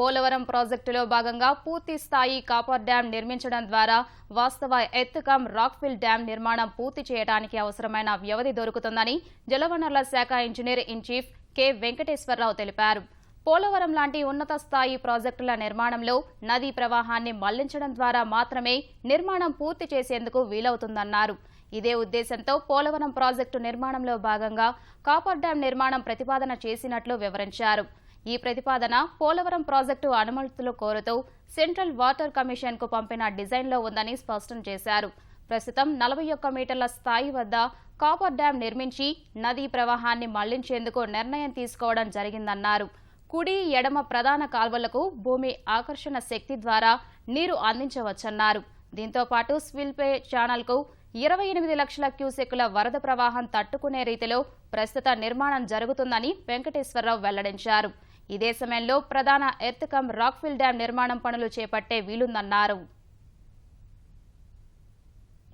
పోలవరం ప్రాజెక్టులో భాగంగా పూర్తి స్థాయి కాపర్ డ్యాం నిర్మించడం ద్వారా వాస్తవ ఎత్తుకం రాక్ఫిల్ డ్యాం నిర్మాణం పూర్తి చేయడానికి అవసరమైన వ్యవధి దొరుకుతుందని జలవనరుల శాఖ engineer in chief K Venkateswararao తెలిపారు. పోలవరం లాంటి ఉన్నత స్థాయి ప్రాజెక్టుల నిర్మాణంలో నదీ ప్రవాహాన్ని మళ్లించడం ద్వారా మాత్రమే నిర్మాణం పూర్తి చేసేందుకు వీలవుతుందన్నారు. ఇదే ఉద్దేశంతో పోలవరం ప్రాజెక్టు నిర్మాణంలో భాగంగా కాపర్ డ్యాం నిర్మాణం ప్రతిపాదన చేసినట్లు వివరించారు. ఈ ప్రతిపాదన పోలవరం ప్రాజెక్టు అనుమతులు కోరుతూ సెంట్రల్ వాటర్ కమిషన్ కు పంపిన డిజైన్లో ఉందని స్పష్టం చేశారు. ప్రస్తుతం 41 మీటర్ల స్థాయి వద్ద కాపర్ డ్యాం నిర్మించి నదీ ప్రవాహాన్ని మళ్లించేందుకు నిర్ణయం తీసుకోవడం జరిగిందన్నారు. కుడి ఎడమ ప్రధాన కాల్వలకు భూమి ఆకర్షణ శక్తి ద్వారా నీరు అందించవచ్చన్నారు. దీంతో పాటు స్పిల్వే ఛానల్కు 28 లక్షల క్యూసెక్కుల వరద ప్రవాహం తట్టుకునే రీతిలో ప్రస్తుత నిర్మాణం జరుగుతుందని వెంకటేశ్వరరావు వెల్లడించారు. ఇదే సమయంలో ప్రధాన ఎర్త్కమ్ రాక్ఫిల్ డ్యాం నిర్మాణం పనులు చేపట్టే వీలుందన్నారు.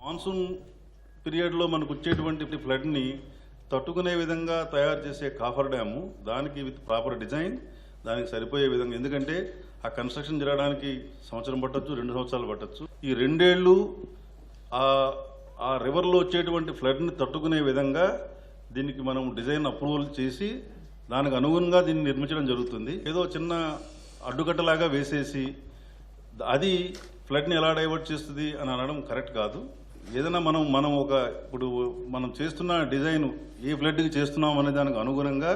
మాన్సూన్ పీరియడ్లో మనకు వచ్చేటువంటి ఫ్లడ్ని తట్టుకునే విధంగా తయారు చేసే కాఫర్ డ్యాము, దానికి విత్ ప్రాపర్ డిజైన్, దానికి సరిపోయే విధంగా, ఎందుకంటే ఆ కన్స్ట్రక్షన్ జరగడానికి సంవత్సరం పట్టొచ్చు, 2 సంవత్సరాలు పట్టొచ్చు. ఈ 2 ఏళ్ళు ఆ రివర్లో వచ్చేటువంటి ఫ్లడ్ని తట్టుకునే విధంగా దీనికి మనం డిజైన్ అప్రూవల్ చేసి దానికి అనుగుణంగా దీన్ని నిర్మించడం జరుగుతుంది. ఏదో చిన్న అడ్డుకట్టలాగా వేసేసి అది ఫ్లడ్ని ఎలా డైవర్ట్ చేస్తుంది అని అనడం కరెక్ట్ కాదు. ఏదైనా మనం ఇప్పుడు మనం చేస్తున్న డిజైన్ ఏ ఫ్లడ్కి చేస్తున్నాం అనే దానికి అనుగుణంగా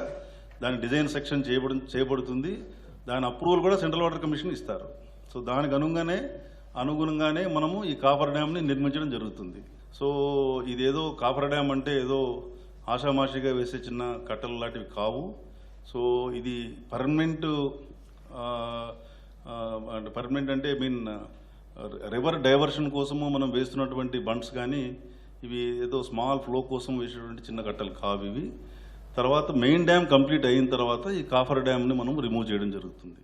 దాని డిజైన్ సెక్షన్ చేయబడుతుంది. దాని అప్రూవల్ కూడా సెంట్రల్ వాటర్ కమిషన్ ఇస్తారు. సో దానికి అనుగుణంగానే మనము ఈ కాపర్ డ్యామ్ని నిర్మించడం జరుగుతుంది. సో ఇదేదో కాపర్ డ్యామ్ అంటే ఏదో ఆషామాషిగా వేసే చిన్న కట్టలు లాంటివి కావు. సో ఇది పర్మనెంట్ అంటే రివర్ డైవర్షన్ కోసము మనం వేస్తున్నటువంటి బండ్స్, కానీ ఇవి ఏదో స్మాల్ ఫ్లో కోసం వేసేటువంటి చిన్న కట్టలు కావు ఇవి. తర్వాత మెయిన్ డ్యామ్ కంప్లీట్ అయిన తర్వాత ఈ కాఫర్ డ్యామ్ని మనం రిమూవ్ చేయడం జరుగుతుంది.